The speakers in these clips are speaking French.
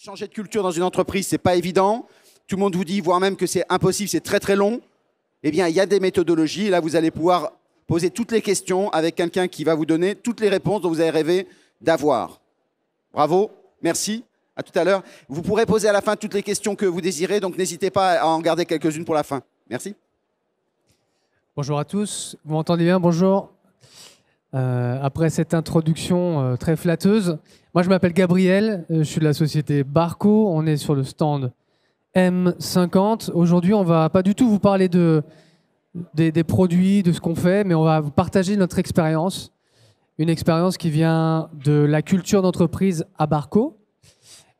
Changer de culture dans une entreprise, c'est pas évident. Tout le monde vous dit, voire même que c'est impossible, c'est très très long. Eh bien, il y a des méthodologies. Et là, vous allez pouvoir poser toutes les questions avec quelqu'un qui va vous donner toutes les réponses dont vous avez rêvé d'avoir. Bravo, merci. À tout à l'heure. Vous pourrez poser à la fin toutes les questions que vous désirez, donc n'hésitez pas à en garder quelques-unes pour la fin. Merci. Bonjour à tous. Vous m'entendez bien? Bonjour. Après cette introduction très flatteuse, moi je m'appelle Gabriel, je suis de la société Barco, on est sur le stand M50. Aujourd'hui, on va pas du tout vous parler des produits, de ce qu'on fait, mais on va vous partager notre expérience. Une expérience qui vient de la culture d'entreprise à Barco,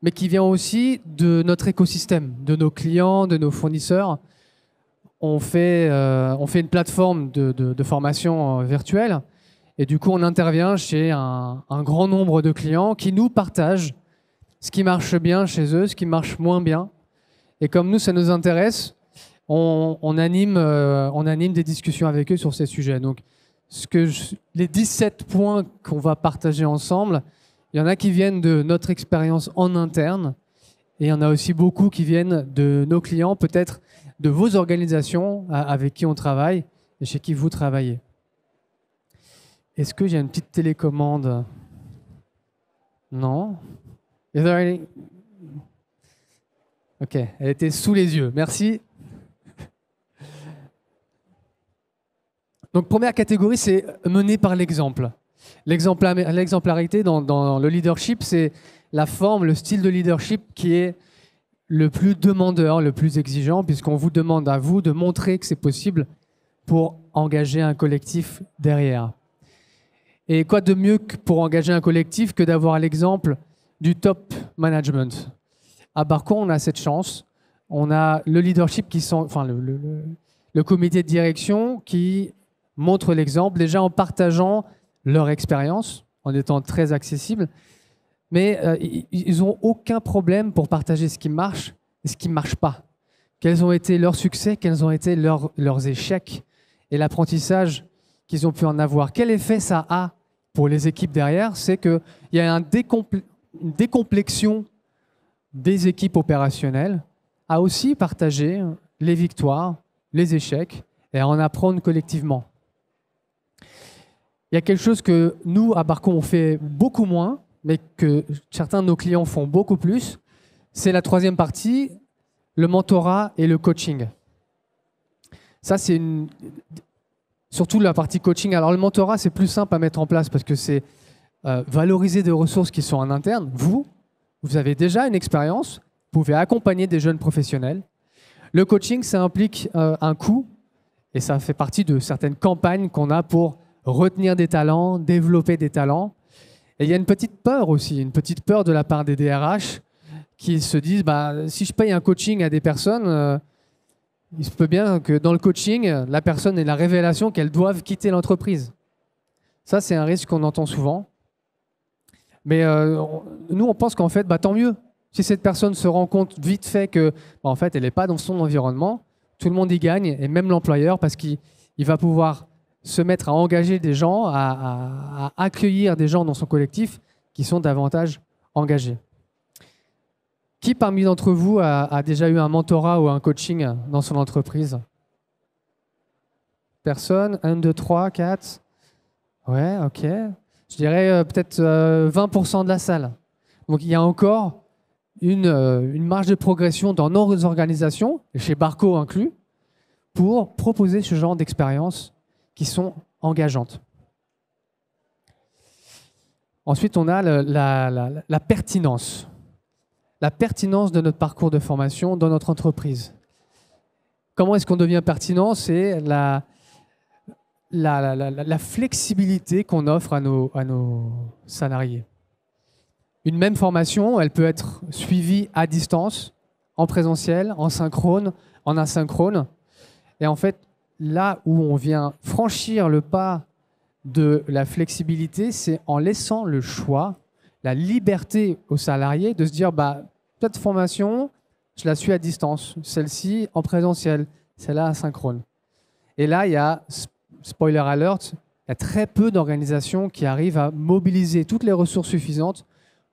mais qui vient aussi de notre écosystème, de nos clients, de nos fournisseurs. On fait une plateforme de formation virtuelle. Et du coup, on intervient chez un grand nombre de clients qui nous partagent ce qui marche bien chez eux, ce qui marche moins bien. Et comme nous, ça nous intéresse, on anime des discussions avec eux sur ces sujets. Donc, les 17 points qu'on va partager ensemble, il y en a qui viennent de notre expérience en interne. Et il y en a aussi beaucoup qui viennent de nos clients, peut-être de vos organisations avec qui on travaille et chez qui vous travaillez. Est-ce que j'ai une petite télécommande? Non? Is there any? Ok, elle était sous les yeux. Merci. Donc, première catégorie, c'est mener par l'exemple. L'exemplarité dans le leadership, c'est la forme, le style de leadership qui est le plus demandeur, le plus exigeant, puisqu'on vous demande à vous de montrer que c'est possible pour engager un collectif derrière. Et quoi de mieux que pour engager un collectif que d'avoir l'exemple du top management? À Barco, on a cette chance. On a le leadership le comité de direction qui montre l'exemple, déjà en partageant leur expérience, en étant très accessibles. Mais ils n'ont aucun problème pour partager ce qui marche et ce qui ne marche pas. Quels ont été leurs succès, quels ont été leurs échecs et l'apprentissage qu'ils ont pu en avoir. Quel effet ça a pour les équipes derrière? C'est qu'il y a une décomplexion des équipes opérationnelles à aussi partager les victoires, les échecs et à en apprendre collectivement. Il y a quelque chose que nous, à Barco, on fait beaucoup moins, mais que certains de nos clients font beaucoup plus. C'est la troisième partie, le mentorat et le coaching. Ça, c'est surtout la partie coaching. Alors, le mentorat, c'est plus simple à mettre en place parce que c'est valoriser des ressources qui sont en interne. Vous avez déjà une expérience, vous pouvez accompagner des jeunes professionnels. Le coaching, ça implique un coût et ça fait partie de certaines campagnes qu'on a pour retenir des talents, développer des talents. Et il y a une petite peur aussi, une petite peur de la part des DRH qui se disent si je paye un coaching à des personnes, il se peut bien que dans le coaching, la personne ait la révélation qu'elles doivent quitter l'entreprise. Ça, c'est un risque qu'on entend souvent. Mais nous, on pense qu'en fait, tant mieux. Si cette personne se rend compte vite fait que, en fait, elle n'est pas dans son environnement, tout le monde y gagne, et même l'employeur, parce qu'il va pouvoir se mettre à engager des gens, à accueillir des gens dans son collectif qui sont davantage engagés. Qui parmi d'entre vous a déjà eu un mentorat ou un coaching dans son entreprise? Personne? 1, 2, 3, 4? Ouais, ok. Je dirais peut-être 20% de la salle. Donc il y a encore une marge de progression dans nos organisations, chez Barco inclus, pour proposer ce genre d'expériences qui sont engageantes. Ensuite, on a la pertinence. La pertinence de notre parcours de formation dans notre entreprise. Comment est-ce qu'on devient pertinent? C'est la flexibilité qu'on offre à nos salariés. Une même formation, elle peut être suivie à distance, en présentiel, en synchrone, en asynchrone. Et en fait, là où on vient franchir le pas de la flexibilité, c'est en laissant le choix, la liberté aux salariés de se dire cette formation, je la suis à distance, celle-ci en présentiel, celle-là asynchrone. Et là, il y a, spoiler alert, il y a très peu d'organisations qui arrivent à mobiliser toutes les ressources suffisantes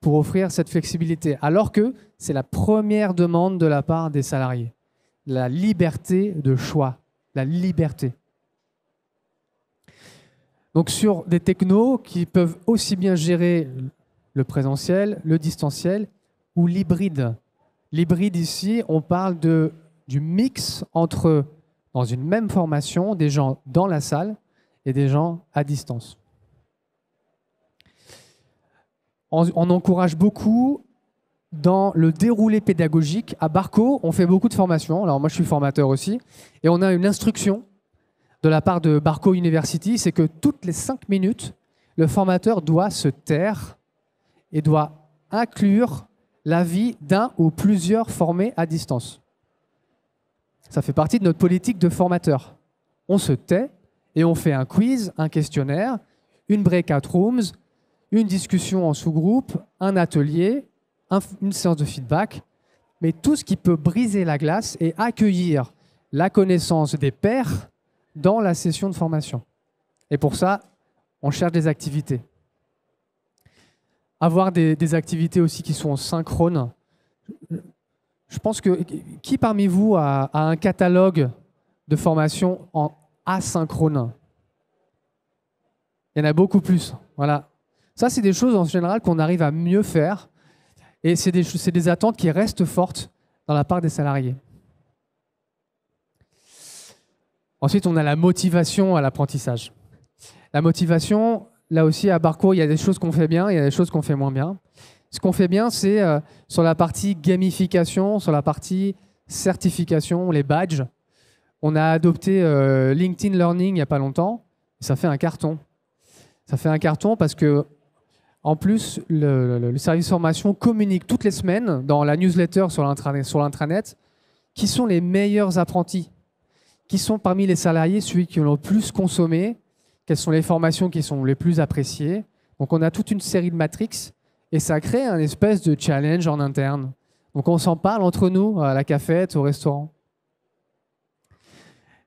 pour offrir cette flexibilité, alors que c'est la première demande de la part des salariés. La liberté de choix, la liberté. Donc sur des technos qui peuvent aussi bien gérer le présentiel, le distanciel ou l'hybride. L'hybride ici, on parle du mix entre, dans une même formation, des gens dans la salle et des gens à distance. On encourage beaucoup dans le déroulé pédagogique. À Barco, on fait beaucoup de formations. Alors moi, je suis formateur aussi. Et on a une instruction de la part de Barco University, c'est que toutes les 5 minutes, le formateur doit se taire et doit inclure l'avis d'un ou plusieurs formés à distance. Ça fait partie de notre politique de formateur. On se tait et on fait un quiz, un questionnaire, une breakout rooms, une discussion en sous-groupe, un atelier, une séance de feedback, mais tout ce qui peut briser la glace et accueillir la connaissance des pairs dans la session de formation. Et pour ça, on cherche des activités. Avoir des activités aussi qui sont synchrones. Je pense que qui parmi vous a un catalogue de formation en asynchrone? Il y en a beaucoup plus. Voilà. Ça, c'est des choses en général qu'on arrive à mieux faire. Et c'est des attentes qui restent fortes dans la part des salariés. Ensuite, on a la motivation à l'apprentissage. La motivation, là aussi, à Barco, il y a des choses qu'on fait bien, il y a des choses qu'on fait moins bien. Ce qu'on fait bien, c'est sur la partie gamification, sur la partie certification, les badges. On a adopté LinkedIn Learning il n'y a pas longtemps. Ça fait un carton. Ça fait un carton parce que, en plus, le service formation communique toutes les semaines dans la newsletter sur l'intranet qui sont les meilleurs apprentis, qui sont parmi les salariés ceux qui ont le plus consommé, quelles sont les formations qui sont les plus appréciées. Donc on a toute une série de matrix et ça crée un espèce de challenge en interne. Donc on s'en parle entre nous, à la cafette, au restaurant.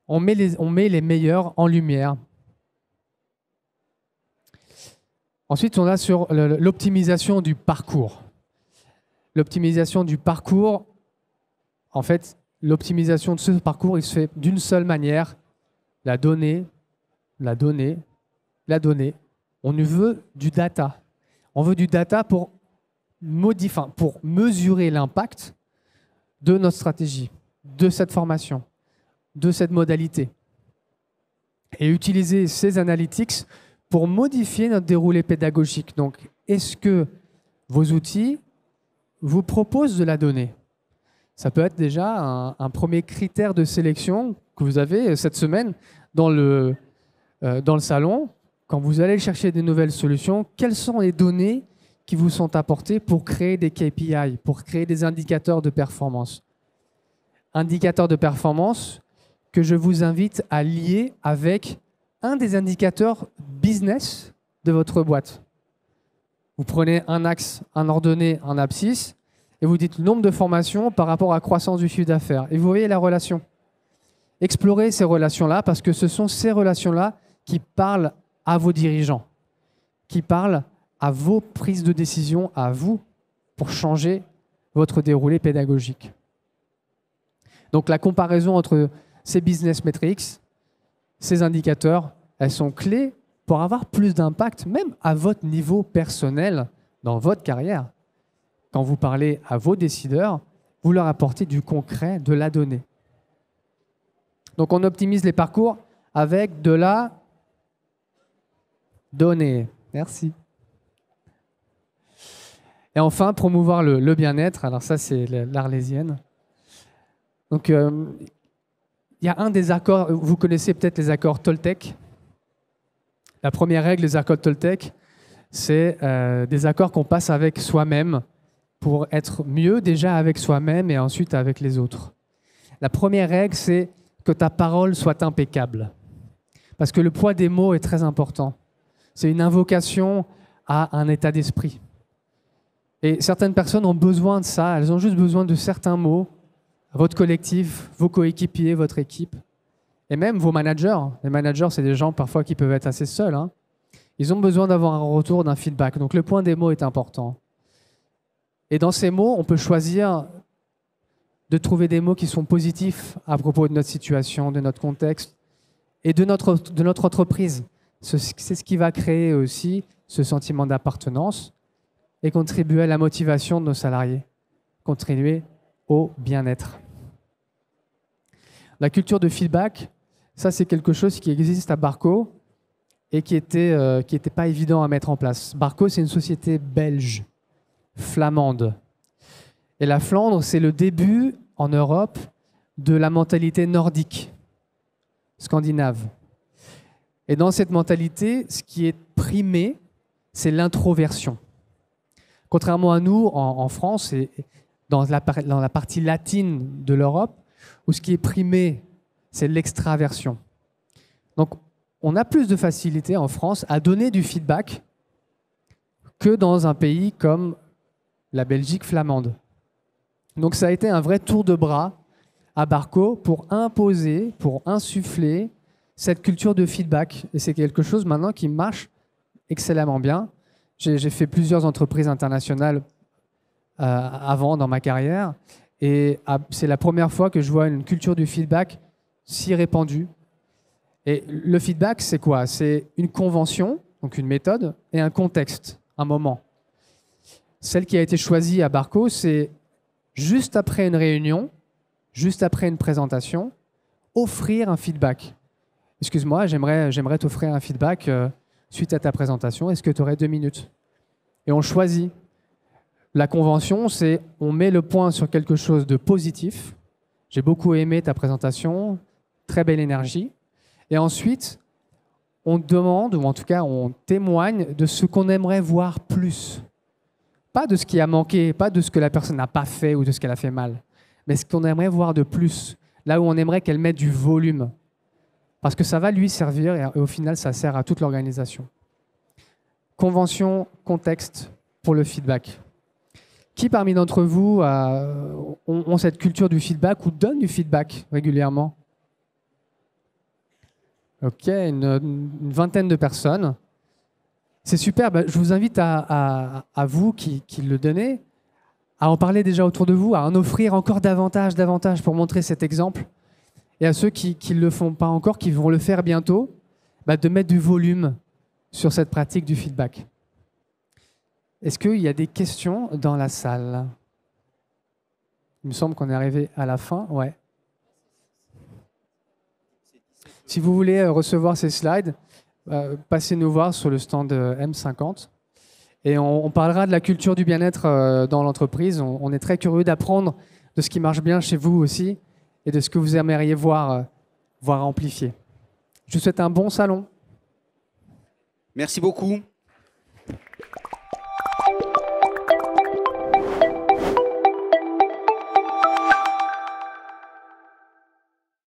On met les meilleurs en lumière. Ensuite, on a sur l'optimisation du parcours. L'optimisation du parcours, en fait, l'optimisation de ce parcours, il se fait d'une seule manière, la donnée. On veut du data. On veut du data pour mesurer l'impact de notre stratégie, de cette formation, de cette modalité. Et utiliser ces analytics pour modifier notre déroulé pédagogique. Donc, est-ce que vos outils vous proposent de la donnée? Ça peut être déjà un premier critère de sélection que vous avez cette semaine dans le salon. Quand vous allez chercher des nouvelles solutions, quelles sont les données qui vous sont apportées pour créer des KPI, pour créer des indicateurs de performance? Indicateurs de performance que je vous invite à lier avec un des indicateurs business de votre boîte. Vous prenez un axe, un ordonnée, un abscisse, et vous dites le nombre de formations par rapport à la croissance du chiffre d'affaires. Et vous voyez la relation. Explorez ces relations-là parce que ce sont ces relations-là qui parlent à vos dirigeants, qui parlent à vos prises de décision, à vous, pour changer votre déroulé pédagogique. Donc la comparaison entre ces business metrics, ces indicateurs, elles sont clés pour avoir plus d'impact, même à votre niveau personnel, dans votre carrière. Quand vous parlez à vos décideurs, vous leur apportez du concret, de la donnée. Donc on optimise les parcours avec de la donnée. Merci. Et enfin, promouvoir le bien-être. Alors ça, c'est l'Arlésienne. Donc, il y a un des accords, vous connaissez peut-être les accords Toltec. La première règle des accords Toltec, c'est des accords qu'on passe avec soi-même pour être mieux déjà avec soi-même et ensuite avec les autres. La première règle, c'est que ta parole soit impeccable. Parce que le poids des mots est très important. C'est une invocation à un état d'esprit. Et certaines personnes ont besoin de ça, elles ont juste besoin de certains mots. Votre collectif, vos coéquipiers, votre équipe, et même vos managers. Les managers, c'est des gens parfois qui peuvent être assez seuls. Ils ont besoin d'avoir un retour, d'un feedback. Donc le point des mots est important. Et dans ces mots, on peut choisir de trouver des mots qui sont positifs à propos de notre situation, de notre contexte et de notre entreprise. C'est ce qui va créer aussi ce sentiment d'appartenance et contribuer à la motivation de nos salariés, contribuer au bien-être. La culture de feedback, ça c'est quelque chose qui existe à Barco et qui était pas évident à mettre en place. Barco, c'est une société belge, flamande. Et la Flandre, c'est le début en Europe de la mentalité nordique, scandinave. Et dans cette mentalité, ce qui est primé, c'est l'introversion. Contrairement à nous, en France et dans la partie latine de l'Europe, où ce qui est primé, c'est l'extraversion. Donc, on a plus de facilité en France à donner du feedback que dans un pays comme la Belgique flamande. Donc, ça a été un vrai tour de bras à Barco pour imposer, pour insuffler cette culture de feedback. Et c'est quelque chose maintenant qui marche excellemment bien. J'ai fait plusieurs entreprises internationales avant dans ma carrière. Et c'est la première fois que je vois une culture du feedback si répandue. Et le feedback, c'est quoi? C'est une convention, donc une méthode, et un contexte, un moment. Celle qui a été choisie à Barco, c'est juste après une réunion, juste après une présentation, offrir un feedback. Excuse-moi, j'aimerais t'offrir un feedback suite à ta présentation. Est-ce que tu aurais 2 minutes? Et on choisit. La convention, c'est on met le point sur quelque chose de positif. J'ai beaucoup aimé ta présentation, très belle énergie. Et ensuite, on demande, ou en tout cas on témoigne de ce qu'on aimerait voir plus. Pas de ce qui a manqué, pas de ce que la personne n'a pas fait ou de ce qu'elle a fait mal, mais ce qu'on aimerait voir de plus, là où on aimerait qu'elle mette du volume. Parce que ça va lui servir et au final, ça sert à toute l'organisation. Convention, contexte pour le feedback. Qui parmi d'entre vous ont cette culture du feedback ou donnent du feedback régulièrement? Ok, une vingtaine de personnes. C'est super. Je vous invite à vous qui le donnez, à en parler déjà autour de vous, à en offrir encore davantage pour montrer cet exemple. Et à ceux qui ne le font pas encore, qui vont le faire bientôt, de mettre du volume sur cette pratique du feedback. Est-ce qu'il y a des questions dans la salle? Il me semble qu'on est arrivé à la fin. Ouais. Si vous voulez recevoir ces slides, passez nous voir sur le stand M50. Et on parlera de la culture du bien-être dans l'entreprise. On est très curieux d'apprendre de ce qui marche bien chez vous aussi et de ce que vous aimeriez voir amplifier. Je vous souhaite un bon salon. Merci beaucoup.